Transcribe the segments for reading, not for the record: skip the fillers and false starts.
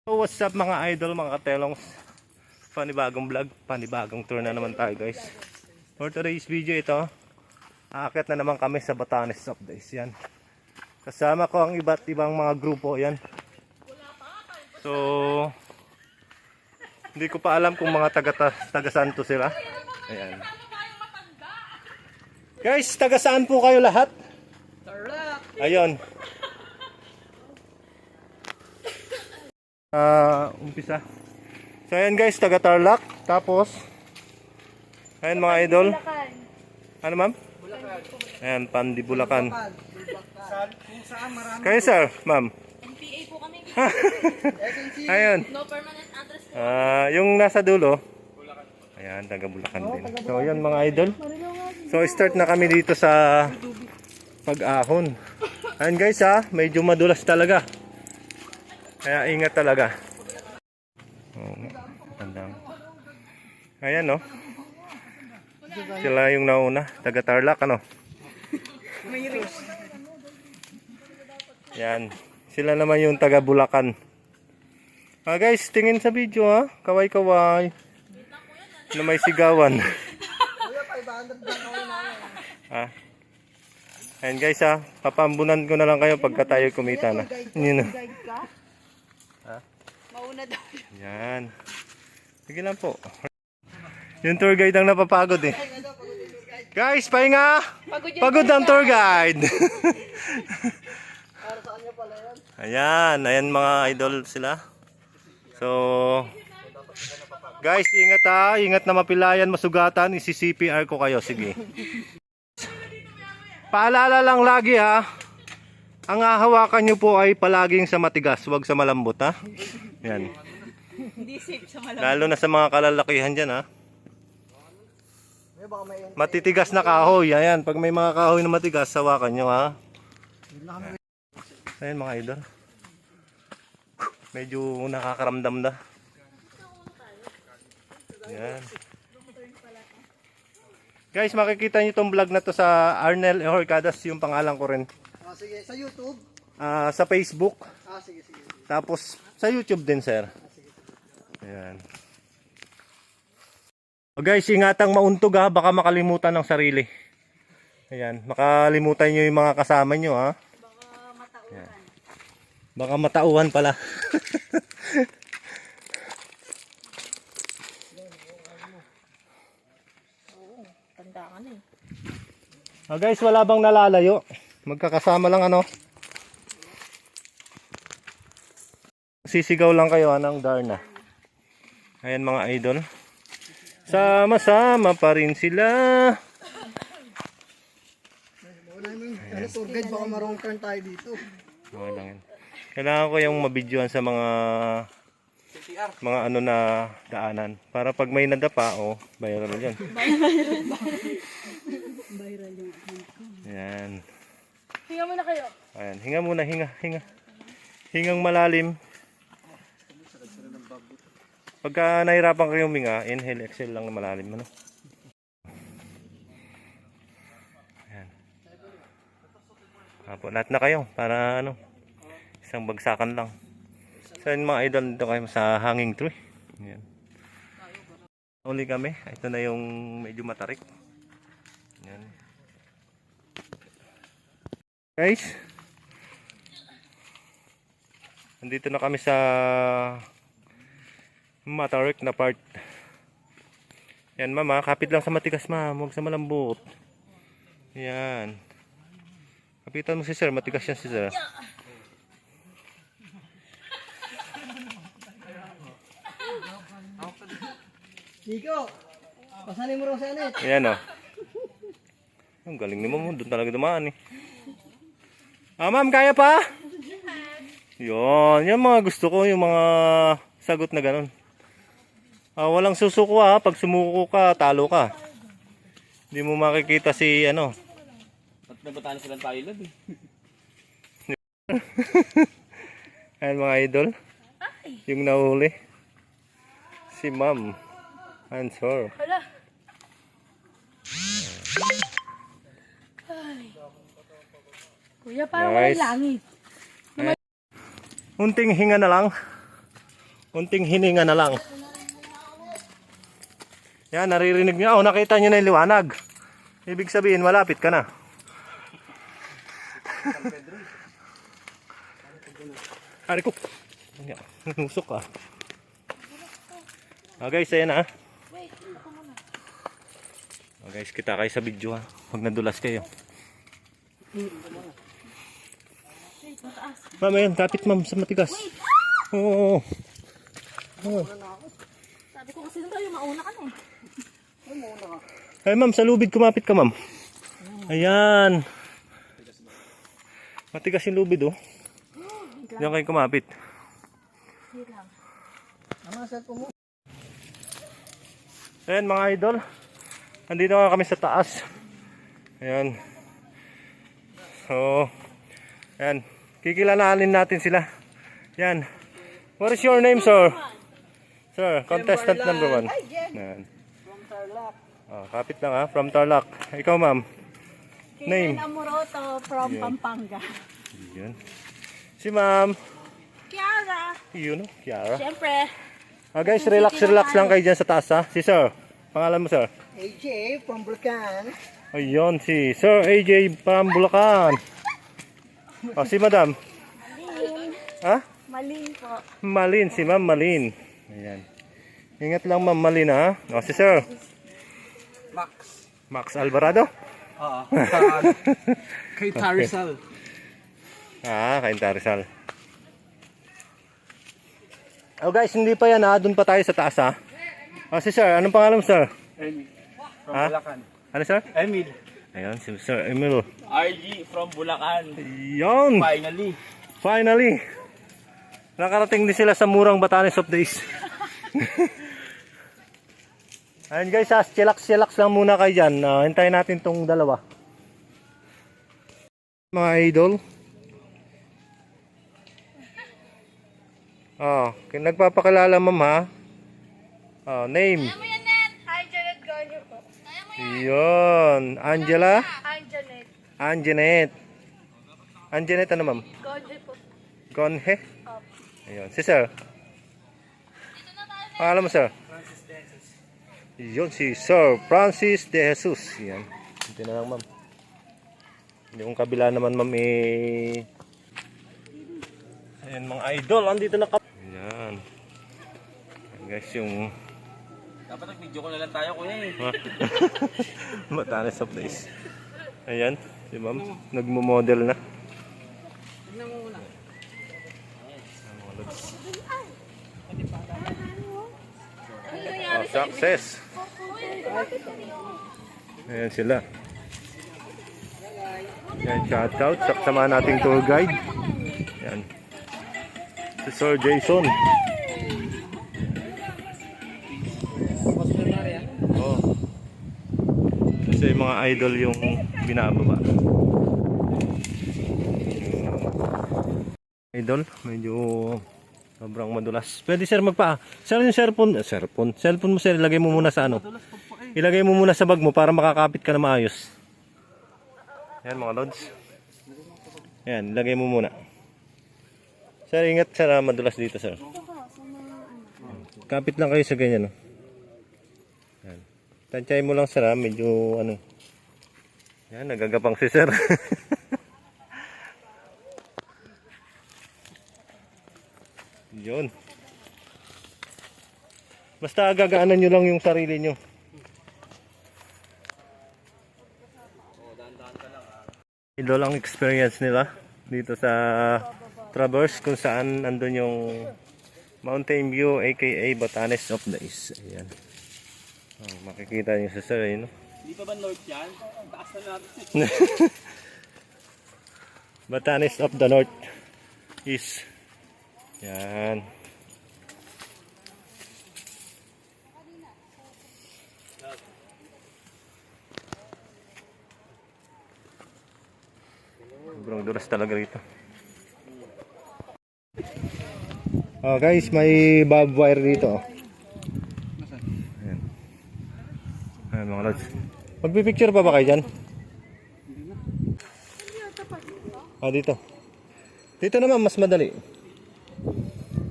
So what's up mga idol, mga katelongs, panibagong vlog, panibagong tour na naman tayo guys. For today's video ito, aakyat na naman kami sa Batanes of Days. Yan, kasama ko ang iba't ibang mga grupo. Yan, so hindi ko pa alam kung mga taga saan to sila. Ayan guys, taga saan po kayo lahat? Ayun, umpisa. So ayan guys, taga Tarlac. Tapos ayan mga idol. Ano ma'am? Ayan, Pandi Bulacan. Kayo sir, ma'am? NPA po kami. Ayun. No permanent address po. Yung nasa dulo. Ayan, taga Bulacan din. So ayan mga idol. So start na kami dito sa Pag-ahon. Ayan guys medyo madulas talaga. Kaya ingat talaga. Ayan no. Sila yung nauna, taga Tarlac ano. Yan. Sila naman yung taga Bulacan. Guys, tingin sa video kaway-kaway. Na may sigawan. Ayan guys papambunan ko na lang kayo pagka tayo kumita na. Yun. Mauna daw. Yan. Sige lang po. Yung tour guide ang napapagod eh. Guys, pahinga! Pagod ang tour guide! Ayan, ayan mga idol sila. So, guys, ingat ingat na mapilayan, masugatan, isi-CPR ko kayo, sige. Paalala lang lagi ang hahawakan nyo po ay palaging sa matigas, huwag sa malambot Yan. Hindi safe sa malambot. Lalo na sa mga kalalakihan dyan Matitigas na kahoy. Ayan, pag may mga kahoy na matigas, hawakan nyo Ayan mga idol. Medyo nakakaramdam na. Ayan. Guys, makikita nyo itong vlog na to sa Arnel Horcadas, yung pangalan ko rin. Sige, sa YouTube? Sa Facebook. Sige. Tapos sa YouTube din, sir. Ayan. Guys, ingatang mauntog baka makalimutan ng sarili. Ayan, makalimutan nyo yung mga kasama nyo Baka matauhan. Ayan. Baka matauhan pala. Oo, tanda ka na Guys, wala bang nalalayo? Magkakasama lang Sisigaw lang kayo ng Darna. Ayan mga idol. Sama-sama pa rin sila. Tour guide, baka marong turn tayo dito. Okay lang yan. Kailangan ko yung mabidyoan sa mga ano na daanan. Para pag may nadapa, viral na dyan. Viral yung Ayan. Hinga muna kayo. Ayan. Hinga muna, hinga. Hingang malalim. Pagka nahirapan kayong huminga, inhale, exhale lang na malalim. Ayan. Lahat na kayo para isang bagsakan lang. So yun mga idol, dito kayo sa hanging tree. Ayan. Uli kami. Ito na yung medyo matarik. Ayan. Guys, nandito na kami sa matarik na part. Yan mama, kapit lang sa matigas huwag sa malambot. Yan. Kapitan mo si sir, matigas yan si sir. Nico, pasanin mo raw sa net. Ayan ang galing ni ma'am, doon talaga dumaan ma'am, kaya pa? Yan mga gusto ko, yung mga sagot na ganun. Walang susuko pag sumuko ka, talo ka. Hindi mo makikita si Ba't nabatahan silang Thailand Ayan mga idol. Yung nahuli. Si ma'am. Answer. Hala. Kuya, parang Nice. walang langit. Unting hinga na lang. Unting hininga na lang. Yan, naririnig niyo. Oh, nakita niyo na yung liwanag. Ibig sabihin, malapit ka na. Ari ko. Nusok ka. Guys, ayan na. Guys, kita kayo sa video ha. Huwag nadulas kayo. Ma'am, ayan, kapit ma'am sa matigas. Oo. Sabi ko kasi tayo mauna ka na eh. Ay ma'am, sa lubid kumapit ka ma'am. Ayan. Matigas yung lubid oh. Diyan kayo kumapit. Ayan mga idol. Andito nga kami sa taas. Ayan. So, ayan. Kikilalanin natin sila. Ayan. What is your name, sir? Sir, contestant number 1. Ayan. Oh, kapit lang ha, from Tarlac. Ikaw ma'am. Name? Kailan Amoroto from Pampanga. Ayan. Si ma'am. Kiara. Yun, Kiara. Siyempre. Guys, relax lang kayo dyan sa taas ha. Si sir. Pangalan mo sir? AJ from Bulacan. Ayun, si Sir AJ from Bulacan. O, si madam? Malin. Ha? Malin po. Malin, si ma'am Malin. Ayan. Ingat lang ma'am Malin ha. O, si sir? Max. Max Alvarado? Oo. Kay Tarisal. Kay Tarisal. Oh guys, hindi pa yan ha. Doon pa tayo sa taas ha. O, si sir, anong pangalan mo sir? Emil. From Ha? Bulacan. Ano sir? Emil. Ayun, si Sir Emil. RG from Bulacan. Yun! Finally. Finally! Nakarating din sila sa murang Batanes of Days. Ayun guys, chillax lang muna kayo dyan. Hintayin natin tong dalawa. Mga idol. Nagpapakilala ma'am ha. Name. Ano yan, Nen? Hi, Janet Garnier po. Yun. Angela? Hi, Janet. Anjanet. Anjanet ano ma'am? Garnier po. Gonhe? Ayun. Si sir? Pangalan mo sir? Yun si Sir Francis De Jesus. Yan. Hindi na lang ma'am. Yung kabila naman ma'am ayan mga idol. Andito na Ayan. Ayan guys yung Dapat nag-video ko na lang tayo kuya eh. Batanes of Days. Ayan. Si ma'am. Nagmo-model na. Success. Ayan sila. Ayan, shout out. Saksama nating tour guide. Ayan. Si Sir Jason. Oh. Kasi mga idol yung binababa. Idol, medyo sobrang madulas. Pwede sir magpa. Sir yung cellphone mo sir, ilagay mo muna sa ano. Ilagay mo muna sa bag mo para makakapit ka na maayos. Yan mga lods. Yan, ilagay mo muna. Sir, ingat sir, madulas dito sir. Kapit lang kayo sa ganyan. Yan. Tansyahin mo lang sir, medyo ano. Yan, nagagapang si sir. Yun. Basta gagaanan nyo lang yung sarili nyo. Ito lang experience nila dito sa Traverse kung saan andun yung Mountain View aka Batanes of Days. Ayan. Makikita nyo sa sir no? Hindi pa ba north yan? Taas na natin. Batanes of the North is yan. Sobrang dulas talaga rito. Oh guys, may bob wire dito. Ayan. Ayan mga lods. Magpipicture pa ba kayo dyan? Dito. Dito naman mas madali.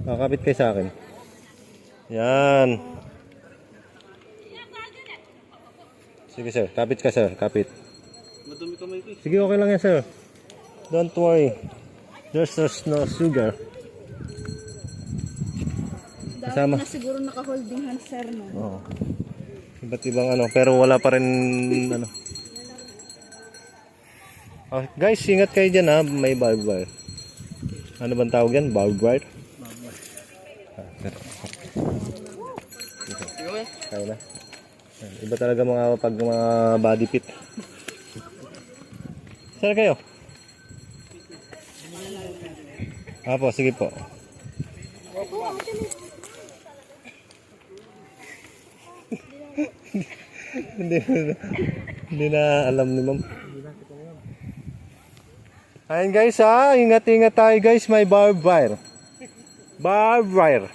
Kakapit kayo sa akin. Yan. Sige sir, kapit ka sir, kapit. Madumi kamay ko eh. Sige, okay lang yan sir. Don't worry. There's no sugar. Kasama. Na siguro naka-holding hands, sir, no? Oo. Iba't ibang ano, pero wala pa rin ano. Oh, guys, ingat kayo dyan ha, may barbed wire. Ano bang tawag yan? Barbed wire? Kaya na. Iba talaga mga pag mga body fit. Saan kayo? Apo, sige po. hindi, hindi na alam ni ma'am. Ayun guys ha, ingat-ingat tayo guys, may barbed wire. Barbed wire.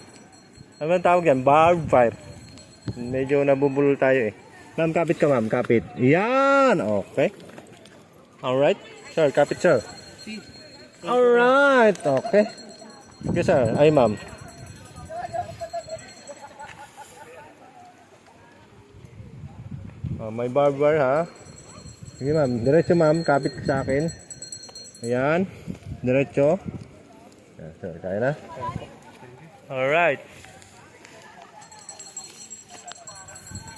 Ano ang tawag yan? Barbed wire. Medyo nabubulol tayo eh. Ma'am, kapit ka ma'am, kapit. Yan, okay. Alright, sir, kapit sir. Alright, okay. Okay sir, ay ma'am. Oh, may barbed wire ha. Sige ma'am, diretso ma'am, kapit ka sa akin. Ayan, diretso. Ayan, sir, kaya na. Alright.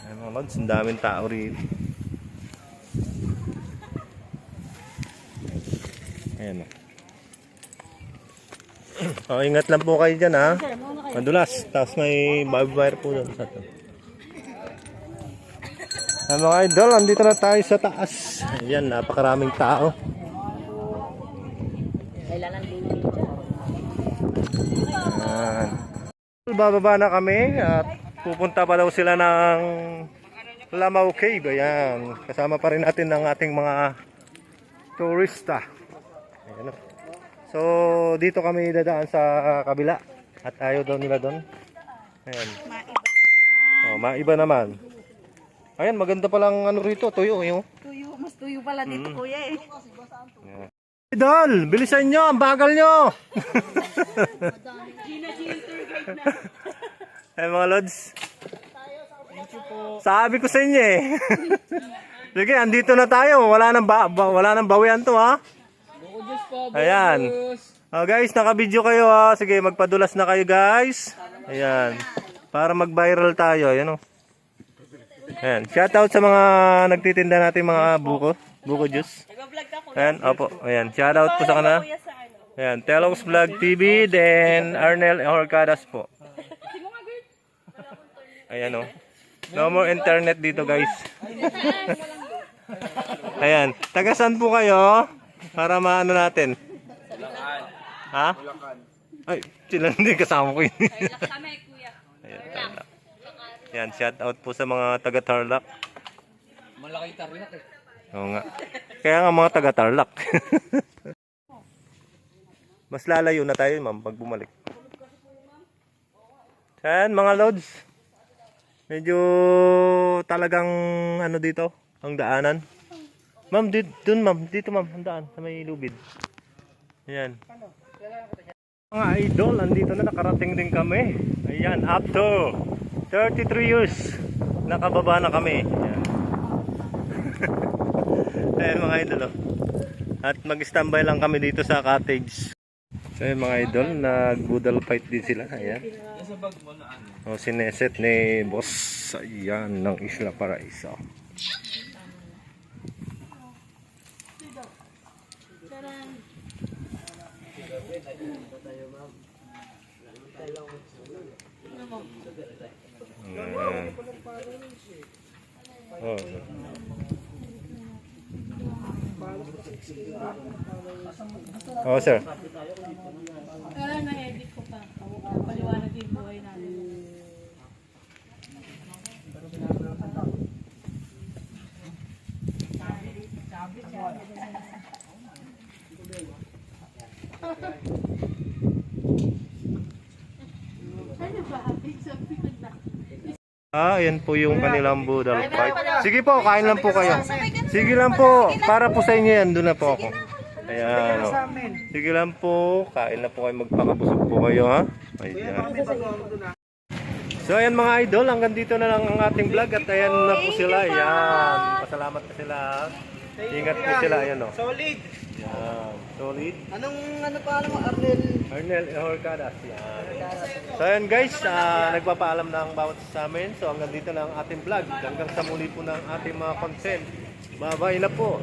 Ayan mga lods, ang daming tao rito. Ayan o. Oh, ingat lang po kayo dyan ha. Madulas, tapos may barbed wire po doon sa to. Mga idol, andito na tayo sa taas. Ayan, napakaraming tao. Ayan. Bababa na kami at pupunta pa daw sila ng Lamau Cave. Ayan, kasama pa rin natin ng ating mga turista. Ayan. So, dito kami dadaan sa kabila at ayaw daw nila doon. Ayan. Oh, maiba naman. Ayan, maganda palang ano rito, tuyo. Yung. Tuyo, mas tuyo pala dito, kuya eh. Idol, bilisan nyo, ang bagal nyo. Ay mga lods. Sabi ko sa inyo eh. Sige, andito na tayo. Wala nang bawian to ha. Ayan. Oh, guys, naka-video kayo ha. Sige, magpadulas na kayo guys. Ayan. Para mag-viral tayo. Ayan o. Ayan. Shoutout sa mga nagtitinda natin mga buko juice. Ayan, opo. Ayan. Shoutout po sa kanila. Ayan. Telos Vlog TV. Then Arnel Horcadas po. Ayan o. No more internet dito guys. Ayan. Tagasan po kayo. Para maano natin. Ha? Ay, sila hindi kasama ko yun. Ayan. Yan, shout out po sa mga taga Tarlac. Malaki Tarlac eh. Oo nga. Kaya nga mga taga Tarlac. Mas lalayo na tayo, ma'am, pag bumalik. Yan, mga lods. Medyo talagang ano dito, ang daanan. Ma'am, dun ma'am, dito ma'am, ang daan sa may lubid. Ayan. Mga idol, andito na, nakarating din kami. Ayan, up to 33 years nakababa na kami. Ayan. Ayan mga idol oh. At mag-standby lang kami dito sa cottage. So ayan mga idol, nag-budal fight din sila. Ayan. O, sineset ni boss. Ayan, ng Isla Paraiso. Oh. Oh, sir. Na-edit ko pa. Paliwanag yung buhay natin. Ayan po yung kanilang budal fight. Sige po, kain lang po kayo. Sige lang po, para po sa inyo yan, doon na po ako. Ayan, oh. Sige lang po, kain na po kayo, magpakabusog po kayo ha. Ayan. So ayan mga idol, hanggang dito na lang ang ating vlog at ayan na po sila. Yan. Pasalamat na sila. Ingat po sila. Ayan o. Solid. Yan. Solid. Anong ano pa alam mo, Arnel? Arnel Horcadas. Yan. So ayan guys, nagpapaalam na ang bawat sa amin. So hanggang dito na ang ating vlog. Hanggang sa muli po ng ating mga content. Bye-bye na po.